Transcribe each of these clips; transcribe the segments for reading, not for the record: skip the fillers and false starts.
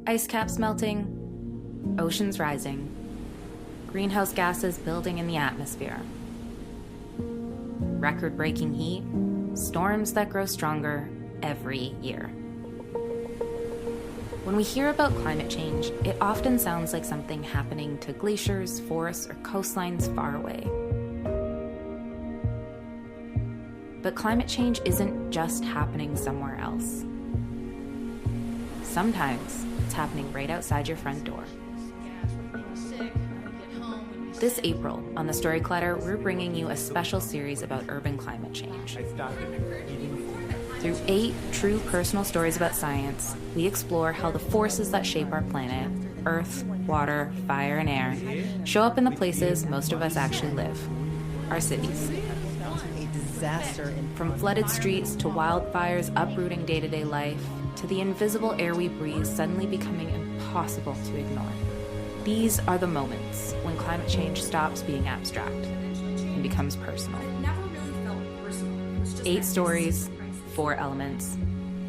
Ice caps melting, oceans rising, greenhouse gases building in the atmosphere, record-breaking heat, storms that grow stronger every year. When we hear about climate change, it often sounds like something happening to glaciers, forests, or coastlines far away. But climate change isn't just happening somewhere else. Sometimes it's happening right outside your front door. This April, on The Story Clutter, we're bringing you a special series about urban climate change. Through 8 true personal stories about science, we explore how the forces that shape our planet, earth, water, fire, and air, show up in the places most of us actually live, our cities. From flooded streets to wildfires uprooting day-to-day life, to the invisible air we breathe suddenly becoming impossible to ignore. These are the moments when climate change stops being abstract and becomes personal. 8 stories, 4 elements,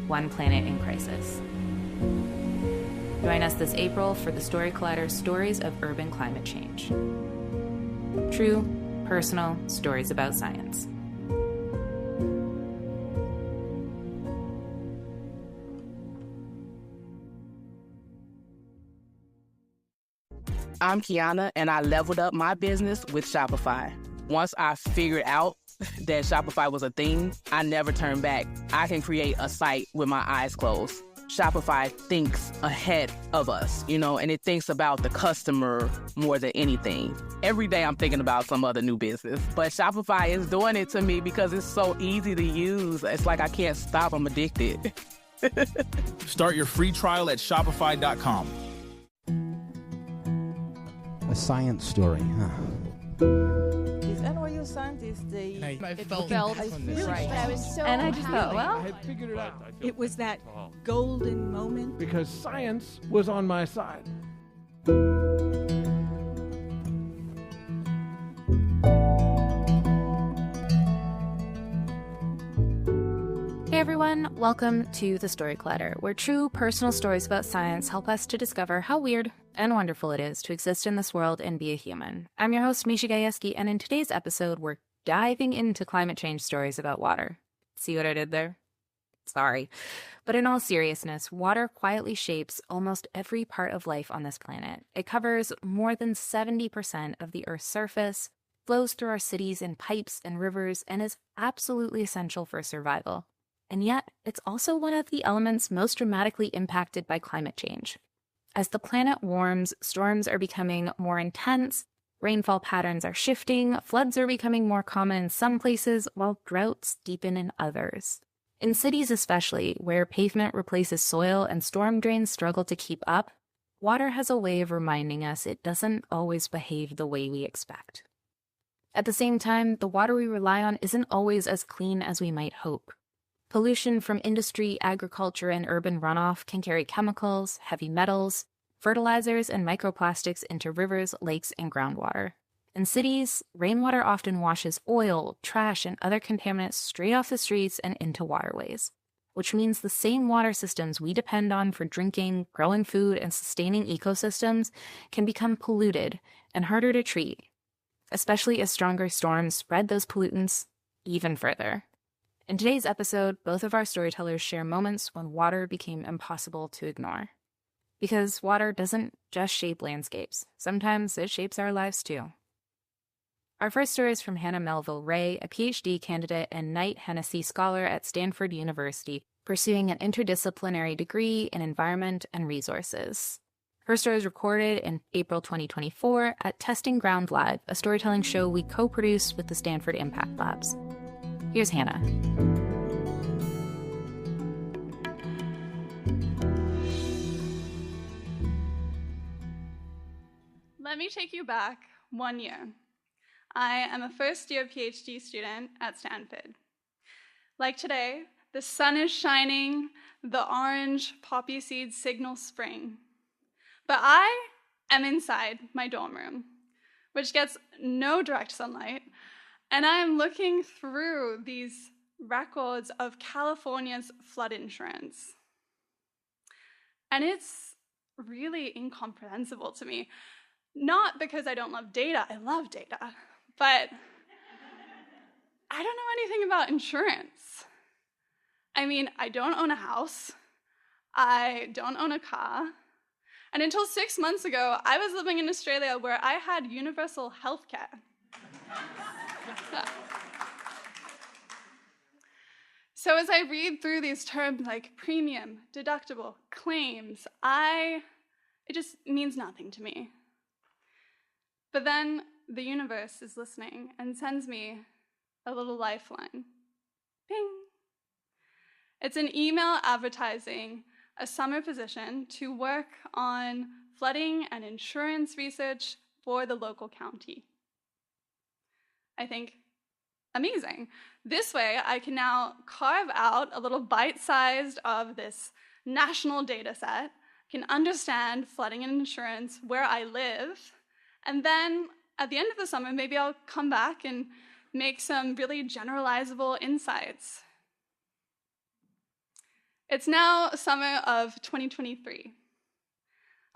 1 planet in crisis. Join us this April for the Story Collider Stories of Urban Climate Change. True, personal stories about science. I'm Kiana, and I leveled up my business with Shopify. Once I figured out that Shopify was a thing, I never turned back. I can create a site with my eyes closed. Shopify thinks ahead of us, and it thinks about the customer more than anything. Every day I'm thinking about some other new business, but Shopify is doing it to me because it's so easy to use. It's like I can't stop. I'm addicted. Start your free trial at shopify.com. A science story, huh? These NYU scientists, I felt really right. I was so And I just thought, well, I had figured it out. It was that golden moment. Because science was on my side. Hey everyone, welcome to The Story Clutter, where true personal stories about science help us to discover how weird and wonderful it is to exist in this world and be a human. I'm your host, Misha Gajewski, and in today's episode, we're diving into climate change stories about water. See what I did there? Sorry. But in all seriousness, water quietly shapes almost every part of life on this planet. It covers more than 70% of the Earth's surface, flows through our cities in pipes and rivers, and is absolutely essential for survival. And yet, it's also one of the elements most dramatically impacted by climate change. As the planet warms, storms are becoming more intense, rainfall patterns are shifting, floods are becoming more common in some places, while droughts deepen in others. In cities especially, where pavement replaces soil and storm drains struggle to keep up, water has a way of reminding us it doesn't always behave the way we expect. At the same time, the water we rely on isn't always as clean as we might hope. Pollution from industry, agriculture, and urban runoff can carry chemicals, heavy metals, fertilizers, and microplastics into rivers, lakes, and groundwater. In cities, rainwater often washes oil, trash, and other contaminants straight off the streets and into waterways, which means the same water systems we depend on for drinking, growing food, and sustaining ecosystems can become polluted and harder to treat, especially as stronger storms spread those pollutants even further. In today's episode, both of our storytellers share moments when water became impossible to ignore. Because water doesn't just shape landscapes. Sometimes it shapes our lives too. Our first story is from Hannah Melville-Rea, a PhD candidate and Knight-Hennessy Scholar at Stanford University, pursuing an interdisciplinary degree in environment and resources. Her story was recorded in April 2024 at Testing Ground Live, a storytelling show we co-produced with the Stanford Impact Labs. Here's Hannah. Let me take you back 1 year. I am a first-year PhD student at Stanford. Like today, the sun is shining, the orange poppy seeds signal spring. But I am inside my dorm room, which gets no direct sunlight, and I am looking through these records of California's flood insurance. And it's really incomprehensible to me. Not because I don't love data, I love data, but I don't know anything about insurance. I mean, I don't own a house, I don't own a car, and until 6 months ago, I was living in Australia where I had universal health care. So as I read through these terms like premium, deductible, claims, it just means nothing to me. But then the universe is listening and sends me a little lifeline. Ping. It's an email advertising a summer position to work on flooding and insurance research for the local county. I think, amazing. This way, I can now carve out a little bite-sized of this national data set, can understand flooding and insurance where I live, and then at the end of the summer, maybe I'll come back and make some really generalizable insights. It's now summer of 2023.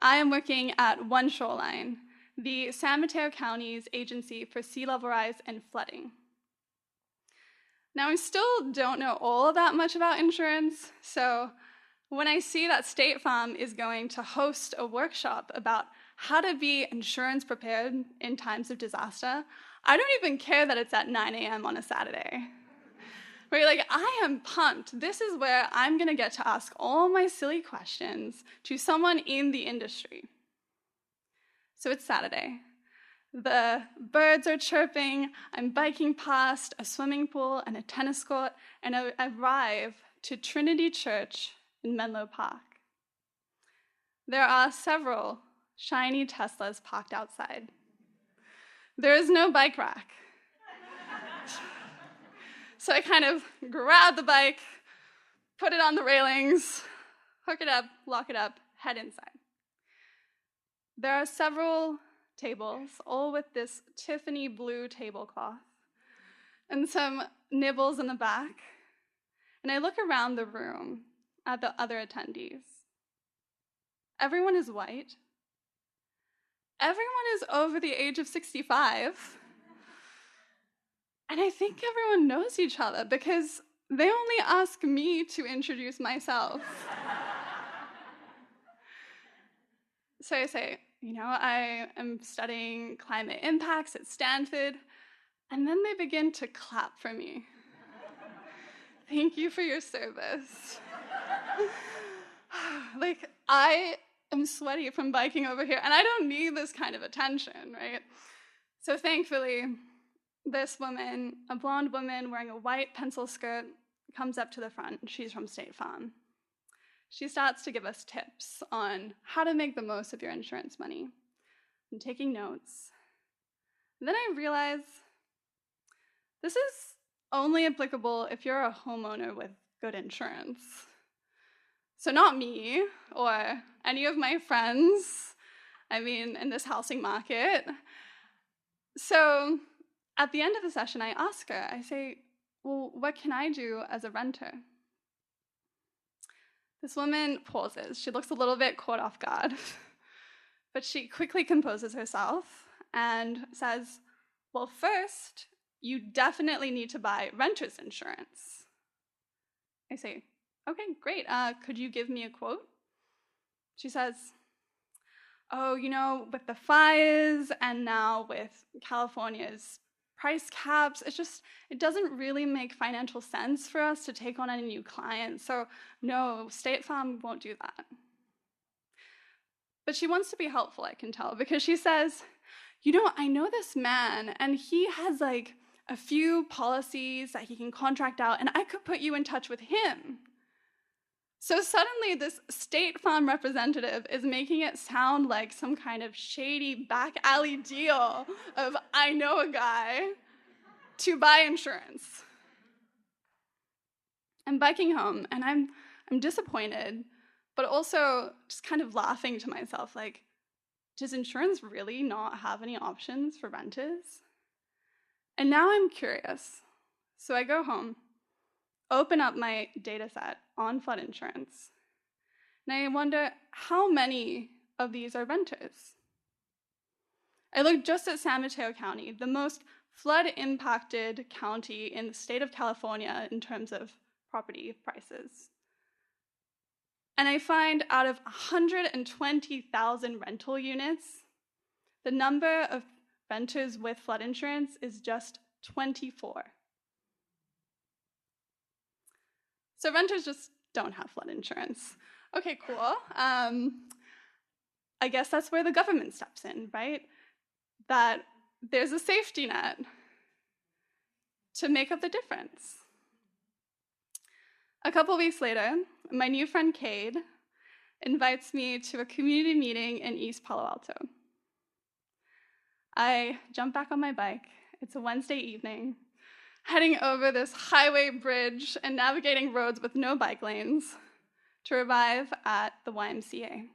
I am working at One Shoreline, the San Mateo County's agency for sea level rise and flooding. Now, I still don't know all that much about insurance, so when I see that State Farm is going to host a workshop about how to be insurance prepared in times of disaster, I don't even care that it's at 9 a.m. on a Saturday. Where you're like, I am pumped. This is where I'm going to get to ask all my silly questions to someone in the industry. So it's Saturday. The birds are chirping. I'm biking past a swimming pool and a tennis court, and I arrive to Trinity Church in Menlo Park. There are several shiny Teslas parked outside. There is no bike rack. So I kind of grab the bike, put it on the railings, hook it up, lock it up, head inside. There are several tables, all with this Tiffany blue tablecloth, and some nibbles in the back. And I look around the room at the other attendees. Everyone is white. Everyone is over the age of 65. And I think everyone knows each other because they only ask me to introduce myself. So I say, I am studying climate impacts at Stanford, and then they begin to clap for me. Thank you for your service. Like, I am sweaty from biking over here, and I don't need this kind of attention, right? So thankfully, this woman, a blonde woman wearing a white pencil skirt, comes up to the front. She's from State Farm. She starts to give us tips on how to make the most of your insurance money. I'm taking notes. And then I realize this is only applicable if you're a homeowner with good insurance. So not me or any of my friends, in this housing market. So at the end of the session, I ask her, I say, well, what can I do as a renter? This woman pauses. She looks a little bit caught off guard, but she quickly composes herself and says, well, first, you definitely need to buy renter's insurance. I say, okay, great. Could you give me a quote? She says, oh, with the fires and now with California's price caps, it doesn't really make financial sense for us to take on any new clients. So no, State Farm won't do that. But she wants to be helpful, I can tell, because she says, I know this man, and he has like a few policies that he can contract out, and I could put you in touch with him. So suddenly this State Farm representative is making it sound like some kind of shady back alley deal of, I know a guy to buy insurance. I'm biking home, and I'm disappointed, but also just kind of laughing to myself, like, does insurance really not have any options for renters? And now I'm curious. So I go home, open up my data set on flood insurance, And I wonder how many of these are renters. I looked just at San Mateo County, the most flood-impacted county in the state of California in terms of property prices. And I find out of 120,000 rental units, the number of renters with flood insurance is just 24. So renters just don't have flood insurance. Okay, cool. I guess that's where the government steps in, right? That there's a safety net to make up the difference. A couple weeks later, my new friend Cade invites me to a community meeting in East Palo Alto. I jump back on my bike. It's a Wednesday evening, heading over this highway bridge and navigating roads with no bike lanes to arrive at the YMCA.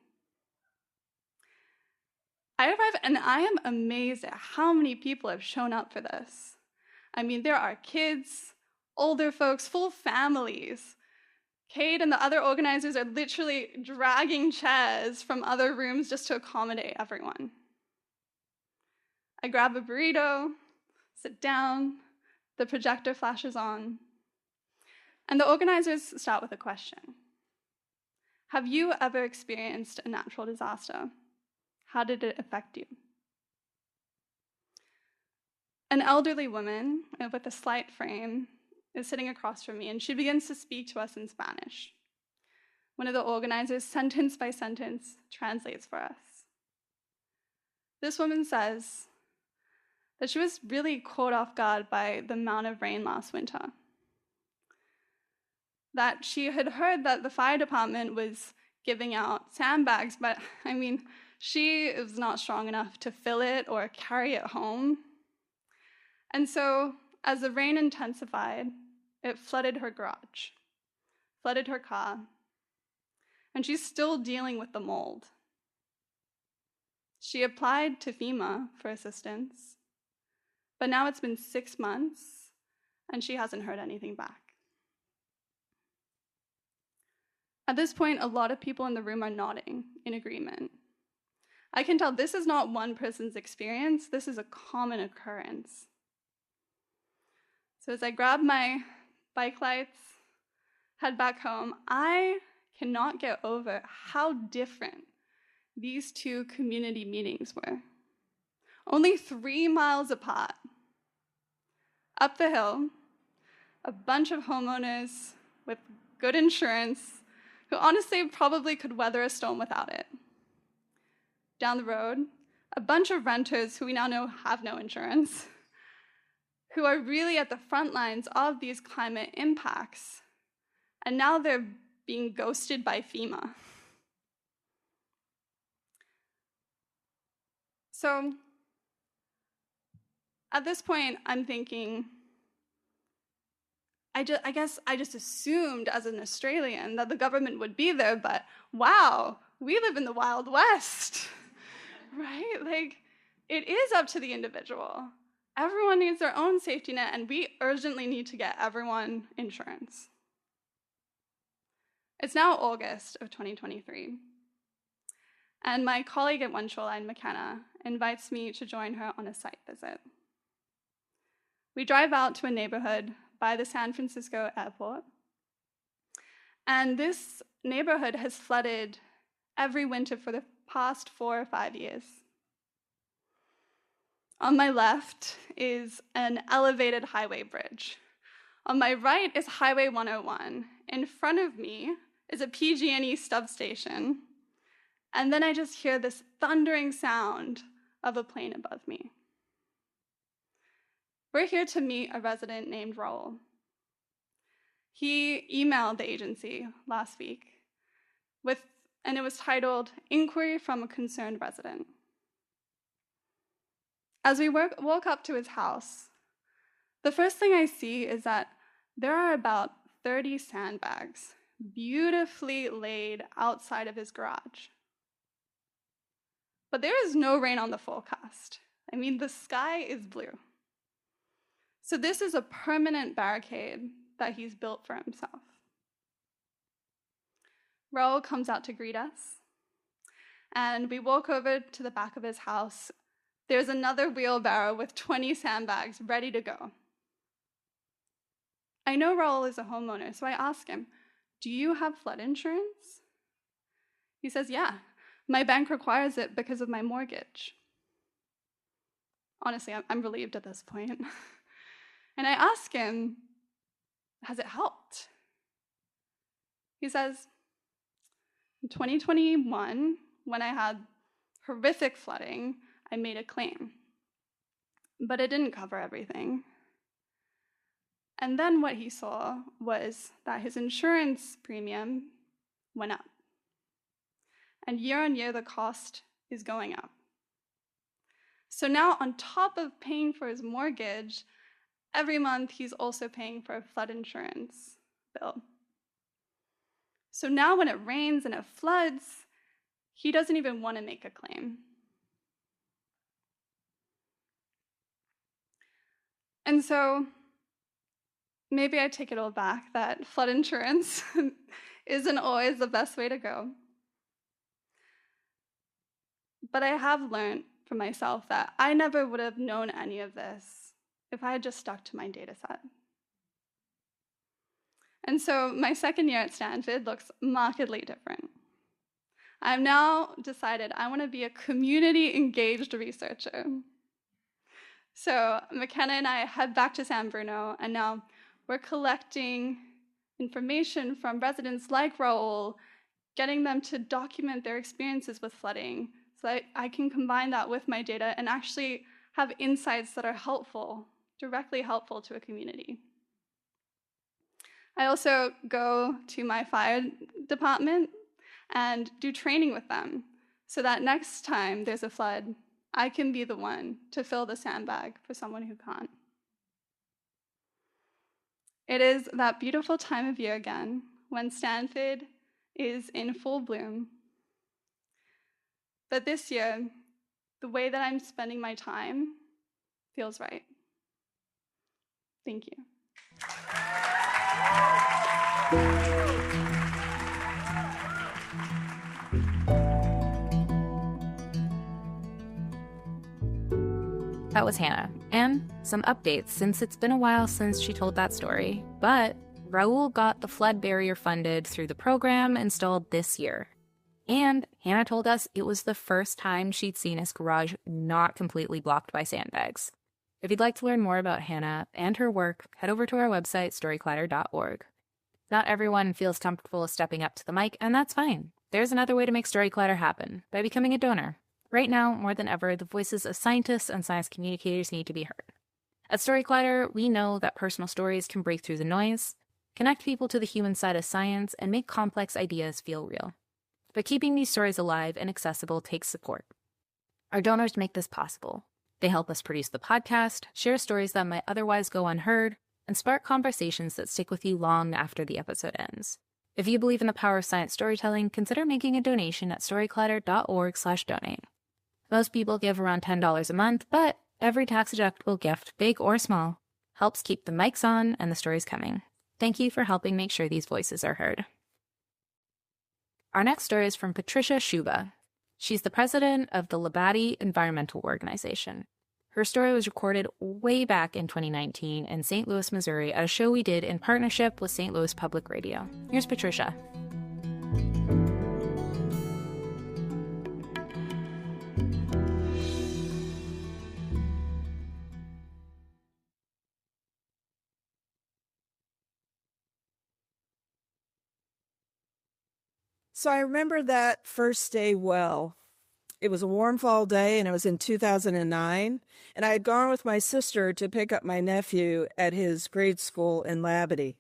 I arrive and I am amazed at how many people have shown up for this. I mean, there are kids, older folks, full families. Cade and the other organizers are literally dragging chairs from other rooms just to accommodate everyone. I grab a burrito, sit down, the projector flashes on, and the organizers start with a question. Have you ever experienced a natural disaster? How did it affect you? An elderly woman with a slight frame is sitting across from me, and she begins to speak to us in Spanish. One of the organizers, sentence by sentence, translates for us. This woman says that she was really caught off guard by the amount of rain last winter. That she had heard that the fire department was giving out sandbags, but I mean, she is not strong enough to fill it or carry it home. And so, as the rain intensified, it flooded her garage, flooded her car, and she's still dealing with the mold. She applied to FEMA for assistance, but now it's been 6 months, and she hasn't heard anything back. At this point, a lot of people in the room are nodding in agreement. I can tell this is not one person's experience, this is a common occurrence. So as I grab my bike lights, head back home, I cannot get over how different these two community meetings were. Only 3 miles apart. Up the hill, a bunch of homeowners with good insurance who honestly probably could weather a storm without it. Down the road, a bunch of renters who we now know have no insurance, who are really at the front lines of these climate impacts, and now they're being ghosted by FEMA. So, at this point, I'm thinking, I guess I just assumed as an Australian that the government would be there, but wow, we live in the Wild West, right? Like, it is up to the individual. Everyone needs their own safety net, and we urgently need to get everyone insurance. It's now August of 2023, and my colleague at One Shoreline, McKenna, invites me to join her on a site visit. We drive out to a neighborhood by the San Francisco airport, and this neighborhood has flooded every winter for the past 4 or 5 years. On my left is an elevated highway bridge. On my right is Highway 101. In front of me is a PG&E substation. And then I just hear this thundering sound of a plane above me. We're here to meet a resident named Raul. He emailed the agency last week, and it was titled, "Inquiry from a Concerned Resident." As we walk up to his house, the first thing I see is that there are about 30 sandbags beautifully laid outside of his garage. But there is no rain on the forecast. I mean, the sky is blue. So this is a permanent barricade that he's built for himself. Raul comes out to greet us, and we walk over to the back of his house. There's another wheelbarrow with 20 sandbags ready to go. I know Raul is a homeowner, so I ask him, "Do you have flood insurance?" He says, "Yeah, my bank requires it because of my mortgage." Honestly, I'm relieved at this point. And I ask him, "Has it helped?" He says, "In 2021, when I had horrific flooding, I made a claim, but it didn't cover everything." And then what he saw was that his insurance premium went up. And year on year, the cost is going up. So now, on top of paying for his mortgage, every month he's also paying for a flood insurance bill. So now when it rains and it floods, he doesn't even want to make a claim. And so maybe I take it all back that flood insurance isn't always the best way to go. But I have learned for myself that I never would have known any of this if I had just stuck to my data set. And so my second year at Stanford looks markedly different. I've now decided I want to be a community-engaged researcher. So McKenna and I head back to San Bruno, and now we're collecting information from residents like Raul, getting them to document their experiences with flooding so that I can combine that with my data and actually have insights that are helpful, directly helpful to a community. I also go to my fire department and do training with them so that next time there's a flood, I can be the one to fill the sandbag for someone who can't. It is that beautiful time of year again when Stanford is in full bloom. But this year, the way that I'm spending my time feels right. Thank you. That was Hannah, and some updates since it's been a while since she told that story. But Raul got the flood barrier funded through the program installed this year. And Hannah told us it was the first time she'd seen his garage not completely blocked by sandbags. If you'd like to learn more about Hannah and her work, head over to our website, storyclatter.org. Not everyone feels comfortable stepping up to the mic, and that's fine. There's another way to make Storyclatter happen, by becoming a donor. Right now, more than ever, the voices of scientists and science communicators need to be heard. At Storyclatter, we know that personal stories can break through the noise, connect people to the human side of science, and make complex ideas feel real. But keeping these stories alive and accessible takes support. Our donors make this possible. They help us produce the podcast, share stories that might otherwise go unheard, and spark conversations that stick with you long after the episode ends. If you believe in the power of science storytelling, consider making a donation at storyclatter.org/donate. Most people give around $10 a month, but every tax-deductible gift, big or small, helps keep the mics on and the stories coming. Thank you for helping make sure these voices are heard. Our next story is from Patricia Schuba. She's the president of the Labadie Environmental Organization. Her story was recorded way back in 2019 in St. Louis, Missouri, at a show we did in partnership with St. Louis Public Radio. Here's Patricia. So I remember that first day well. It was a warm fall day, and it was in 2009, and I had gone with my sister to pick up my nephew at his grade school in Labadie.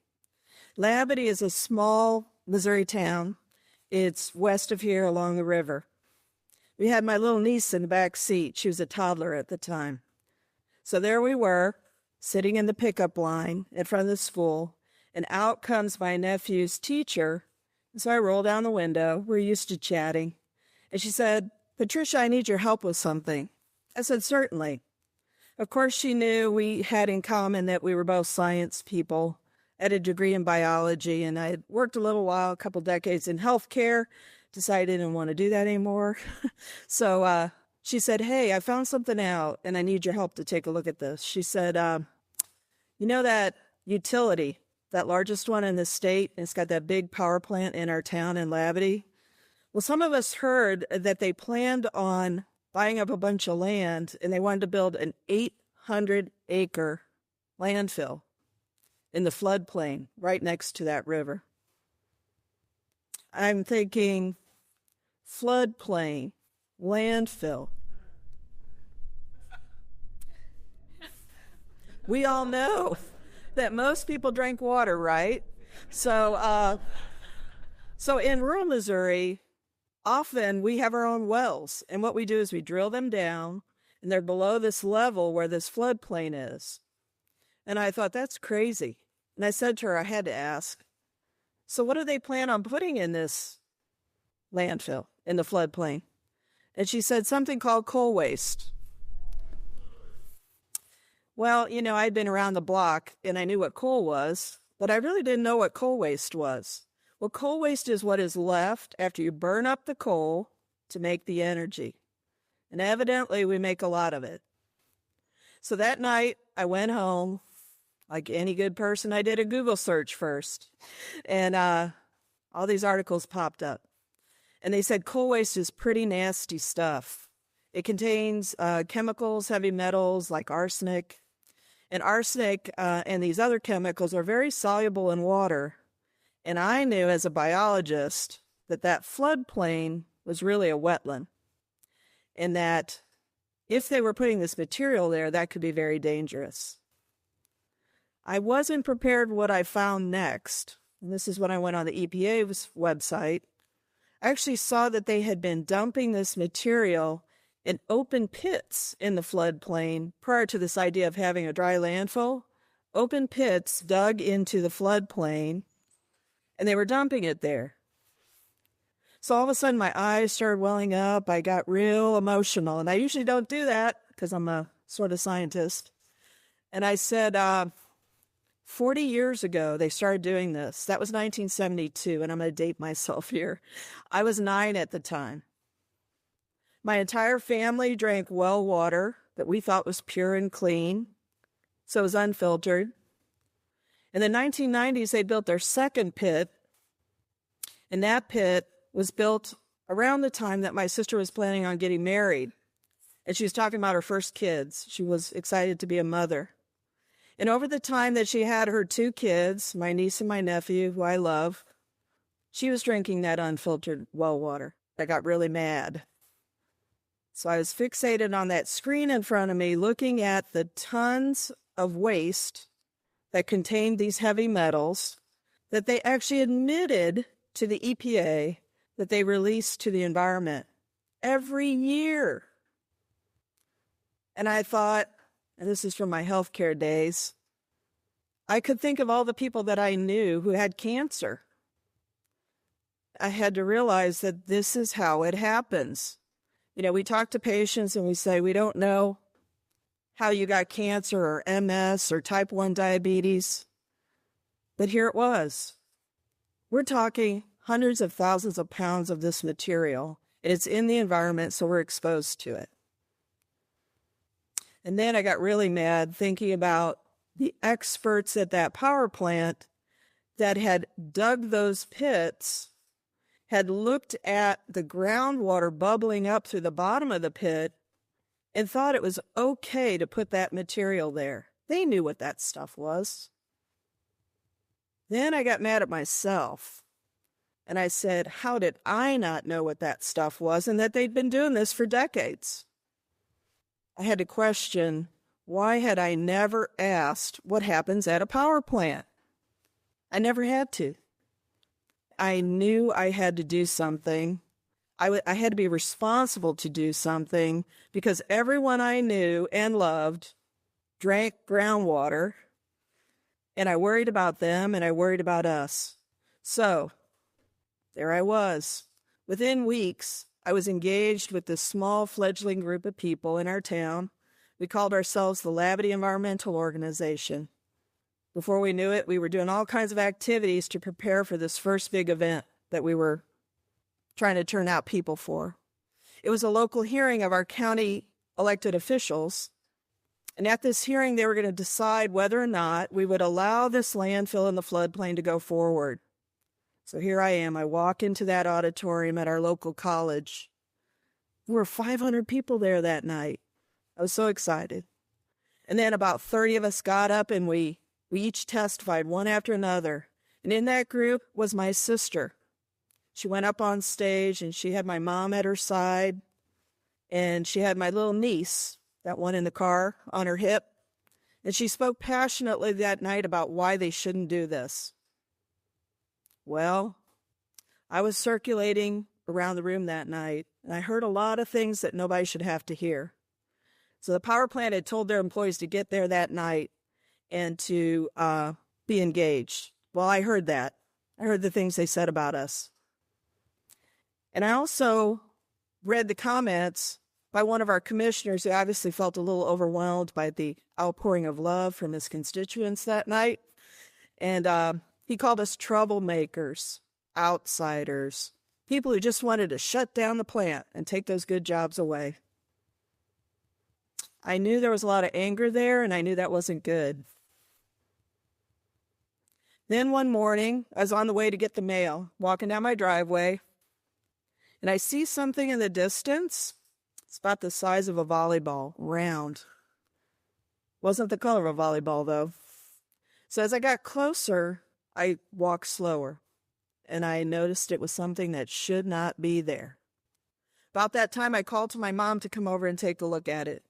Labadie is a small Missouri town. It's west of here along the river. We had my little niece in the back seat. She was a toddler at the time. So there we were, sitting in the pickup line in front of the school, and out comes my nephew's teacher. So I rolled down the window. We're used to chatting. And she said, "Patricia, I need your help with something." I said, "Certainly." Of course, she knew we had in common that we were both science people. had a degree in biology, and I had worked a little while, a couple decades in healthcare, decided I didn't want to do that anymore. So she said, hey, I found something out, and I need your help to take a look at this. She said, you know that utility, that largest one in the state, and it's got that big power plant in our town in Labadie? Well, some of us heard that they planned on buying up a bunch of land, and they wanted to build an 800-acre landfill in the floodplain right next to that river. I'm thinking, floodplain, landfill. We all know that most people drink water, right? So in rural Missouri, often we have our own wells, and what we do is we drill them down, and they're below this level where this floodplain is. And I thought, that's crazy. And I said to her, I had to ask, so what do they plan on putting in this landfill, in the floodplain? And she said something called coal waste. Well, you know, I'd been around the block, and I knew what coal was, but I really didn't know what coal waste was. Well, coal waste is what is left after you burn up the coal to make the energy. And evidently, we make a lot of it. So that night, I went home. Like any good person, I did a Google search first. And all these articles popped up. And they said coal waste is pretty nasty stuff. It contains chemicals, heavy metals like arsenic. And arsenic and these other chemicals are very soluble in water. And I knew as a biologist that that floodplain was really a wetland. And that if they were putting this material there, that could be very dangerous. I wasn't prepared what I found next. And this is when I went on the EPA's website. I actually saw that they had been dumping this material in open pits in the floodplain prior to this idea of having a dry landfill. Open pits dug into the floodplain, and they were dumping it there. So all of a sudden, my eyes started welling up. I got real emotional, and I usually don't do that because I'm a sort of scientist. And I said, 40 years ago, they started doing this. That was 1972, and I'm going to date myself here. I was 9 at the time. My entire family drank well water that we thought was pure and clean, so it was unfiltered. In the 1990s, they built their second pit, and that pit was built around the time that my sister was planning on getting married, and she was talking about her first kids. She was excited to be a mother. And over the time that she had her 2 kids, my niece and my nephew, who I love, she was drinking that unfiltered well water. I got really mad. So I was fixated on that screen in front of me, looking at the tons of waste that contained these heavy metals that they actually admitted to the EPA that they released to the environment every year. And I thought, and this is from my healthcare days, I could think of all the people that I knew who had cancer. I had to realize that this is how it happens. You know, we talk to patients and we say, we don't know how you got cancer or MS or type 1 diabetes. But here it was. We're talking hundreds of thousands of pounds of this material. And it's in the environment, so we're exposed to it. And then I got really mad thinking about the experts at that power plant that had dug those pits, had looked at the groundwater bubbling up through the bottom of the pit, and thought it was okay to put that material there. They knew what that stuff was. Then I got mad at myself, and I said, how did I not know what that stuff was and that they'd been doing this for decades? I had to question, why had I never asked what happens at a power plant? I never had to. I knew I had to do something. I had to be responsible to do something because everyone I knew and loved drank groundwater, and I worried about them and I worried about us. So there I was. Within weeks, I was engaged with this small fledgling group of people in our town. We called ourselves the Labadie Environmental Organization. Before we knew it, we were doing all kinds of activities to prepare for this first big event that we were trying to turn out people for. It was a local hearing of our county elected officials. And at this hearing, they were going to decide whether or not we would allow this landfill in the floodplain to go forward. So here I am. I walk into that auditorium at our local college. There were 500 people there that night. I was so excited. And then about 30 of us got up and we each testified one after another. And in that group was my sister. She went up on stage and she had my mom at her side. And she had my little niece, that one in the car, on her hip. And she spoke passionately that night about why they shouldn't do this. Well, I was circulating around the room that night, and I heard a lot of things that nobody should have to hear. So the power plant had told their employees to get there that night and to be engaged. Well, I heard that. I heard the things they said about us. And I also read the comments by one of our commissioners who obviously felt a little overwhelmed by the outpouring of love from his constituents that night. And he called us troublemakers, outsiders, people who just wanted to shut down the plant and take those good jobs away. I knew there was a lot of anger there, and I knew that wasn't good. Then one morning, I was on the way to get the mail, walking down my driveway, and I see something in the distance. It's about the size of a volleyball, round. Wasn't the color of a volleyball, though. So as I got closer, I walked slower, and I noticed it was something that should not be there. About that time, I called to my mom to come over and take a look at it.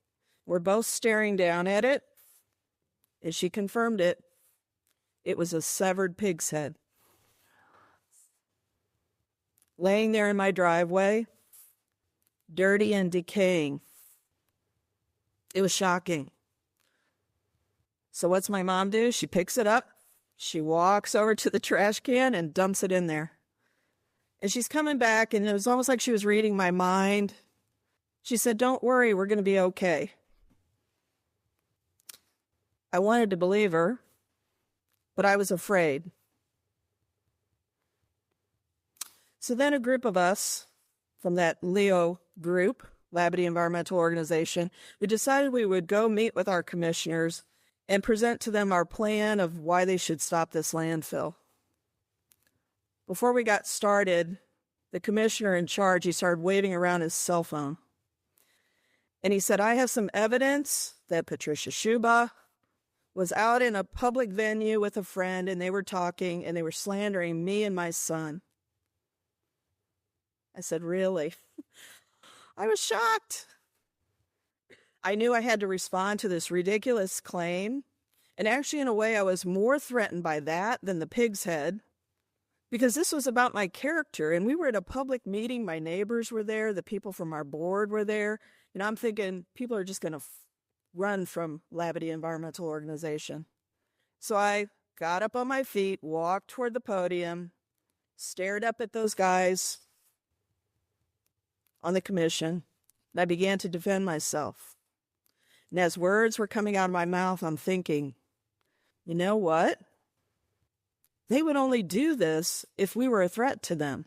We're both staring down at it, and she confirmed it. It was a severed pig's head. Laying there in my driveway, dirty and decaying. It was shocking. So what's my mom do? She picks it up, she walks over to the trash can and dumps it in there. And she's coming back, and it was almost like she was reading my mind. She said, "Don't worry, we're going to be okay." I wanted to believe her, but I was afraid. So then a group of us from that LEO group, Labadie Environmental Organization, we decided we would go meet with our commissioners and present to them our plan of why they should stop this landfill. Before we got started, the commissioner in charge, he started waving around his cell phone. And he said, "I have some evidence that Patricia Schuba was out in a public venue with a friend, and they were talking, and they were slandering me and my son." I said, "Really?" I was shocked. I knew I had to respond to this ridiculous claim. And actually, in a way, I was more threatened by that than the pig's head, because this was about my character. And we were at a public meeting. My neighbors were there. The people from our board were there. And I'm thinking, people are just going to run from Labadie Environmental Organization. So I got up on my feet, walked toward the podium, stared up at those guys on the commission, and I began to defend myself. And as words were coming out of my mouth, I'm thinking, you know what? They would only do this if we were a threat to them.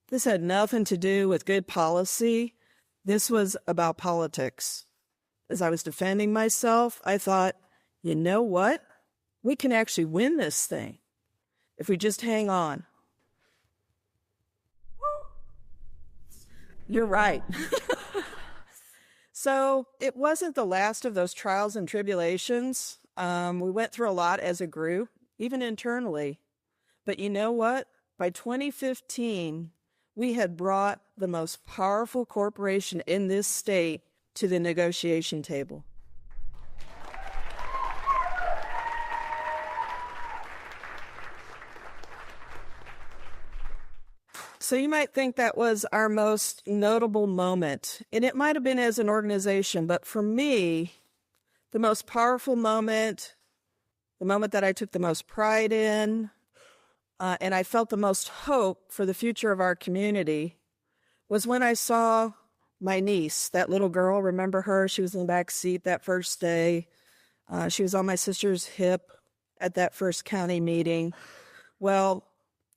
This had nothing to do with good policy. This was about politics. As I was defending myself, I thought, you know what? We can actually win this thing if we just hang on. You're right. So it wasn't the last of those trials and tribulations. We went through a lot as a group, even internally. But you know what? By 2015, we had brought the most powerful corporation in this state to the negotiation table. So you might think that was our most notable moment, and it might have been as an organization, but for me, the most powerful moment, the moment that I took the most pride in, and I felt the most hope for the future of our community, was when I saw my niece, that little girl. Remember her? She was in the back seat that first day. She was on my sister's hip at that first county meeting. Well,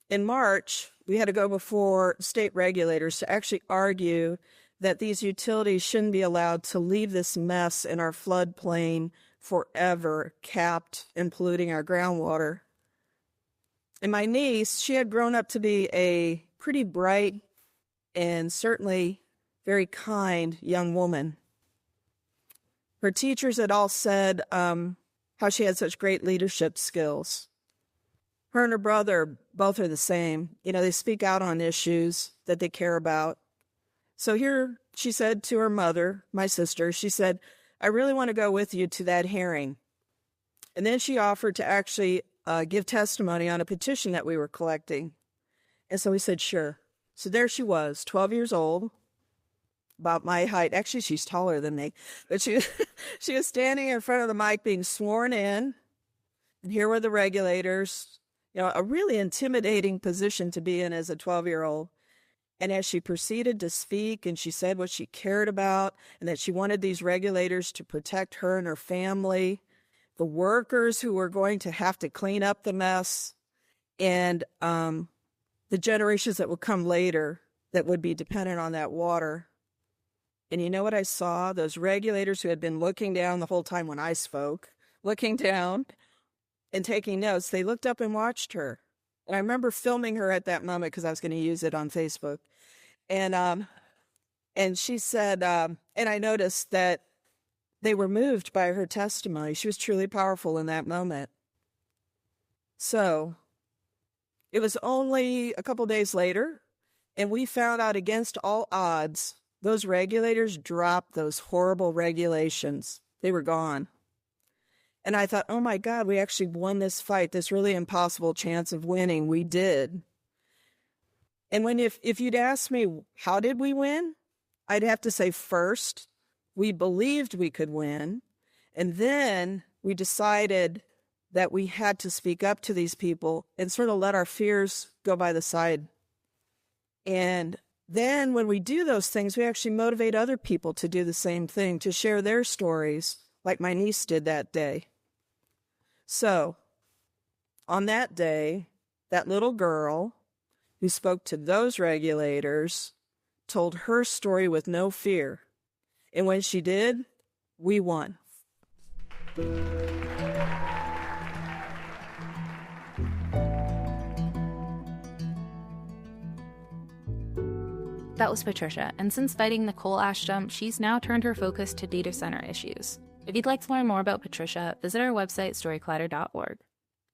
in March, we had to go before state regulators to actually argue that these utilities shouldn't be allowed to leave this mess in our floodplain forever, capped and polluting our groundwater. And my niece, she had grown up to be a pretty bright and certainly very kind young woman. Her teachers had all said how she had such great leadership skills. Her and her brother both are the same. You know, they speak out on issues that they care about. So here she said to her mother, my sister, she said, I really want to go with you to that hearing. And then she offered to actually give testimony on a petition that we were collecting. And so we said, sure. So there she was, 12 years old, about my height. Actually, she's taller than me. But she was standing in front of the mic being sworn in. And here were the regulators. You know, a really intimidating position to be in as a 12-year-old. And as she proceeded to speak and she said what she cared about and that she wanted these regulators to protect her and her family, the workers who were going to have to clean up the mess, and the generations that would come later that would be dependent on that water. And you know what I saw? Those regulators who had been looking down the whole time when I spoke, looking down and taking notes, they looked up and watched her. And I remember filming her at that moment because I was going to use it on Facebook. And she said, and I noticed that they were moved by her testimony. She was truly powerful in that moment. So it was only a couple days later, and we found out against all odds, those regulators dropped those horrible regulations. They were gone. And I thought, oh my God, we actually won this fight, this really impossible chance of winning. We did. And if you'd ask me, how did we win? I'd have to say, first, we believed we could win. And then we decided that we had to speak up to these people and sort of let our fears go by the side. And then when we do those things, we actually motivate other people to do the same thing, to share their stories, like my niece did that day. So, on that day, that little girl who spoke to those regulators told her story with no fear. And when she did, we won. That was Patricia, and since fighting the coal ash dump, she's now turned her focus to data center issues. If you'd like to learn more about Patricia, visit our website, storyclatter.org.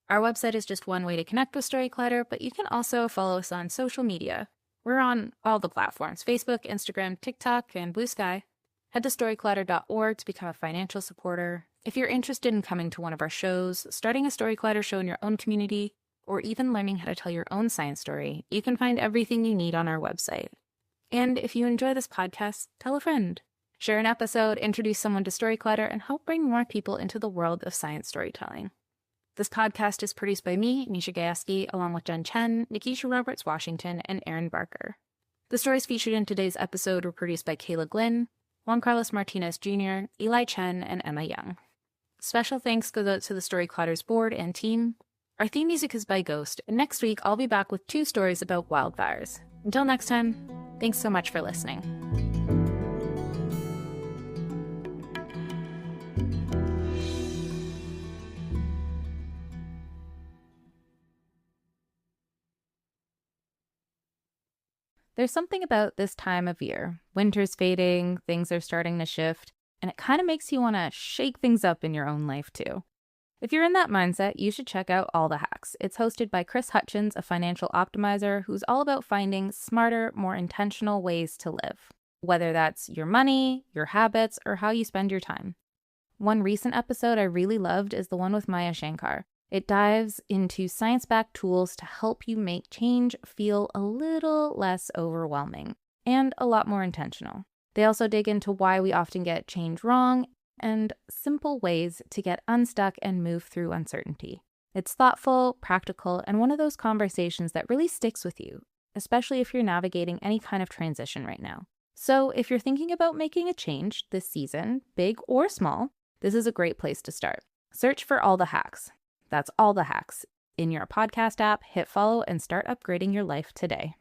Our website is just one way to connect with Storyclatter, but you can also follow us on social media. We're on all the platforms, Facebook, Instagram, TikTok, and Blue Sky. Head to storyclatter.org to become a financial supporter. If you're interested in coming to one of our shows, starting a Storyclatter show in your own community, or even learning how to tell your own science story, you can find everything you need on our website. And if you enjoy this podcast, tell a friend. Share an episode, introduce someone to Storyclatter, and help bring more people into the world of science storytelling. This podcast is produced by me, Misha Gajewski, along with Jen Chen, Nikisha Roberts-Washington, and Aaron Barker. The stories featured in today's episode were produced by Kayla Glynn, Juan Carlos Martinez Jr., Eli Chen, and Emma Young. Special thanks goes out to the Storyclatter's board and team. Our theme music is by Ghost, and next week I'll be back with 2 stories about wildfires. Until next time, thanks so much for listening. There's something about this time of year. Winter's fading, things are starting to shift, and it kind of makes you want to shake things up in your own life too. If you're in that mindset, you should check out All the Hacks. It's hosted by Chris Hutchins, a financial optimizer who's all about finding smarter, more intentional ways to live, whether that's your money, your habits, or how you spend your time. One recent episode I really loved is the one with Maya Shankar. It dives into science-backed tools to help you make change feel a little less overwhelming and a lot more intentional. They also dig into why we often get change wrong and simple ways to get unstuck and move through uncertainty. It's thoughtful, practical, and one of those conversations that really sticks with you, especially if you're navigating any kind of transition right now. So if you're thinking about making a change this season, big or small, this is a great place to start. Search for All the Hacks. That's All the Hacks in your podcast app, hit follow, and start upgrading your life today.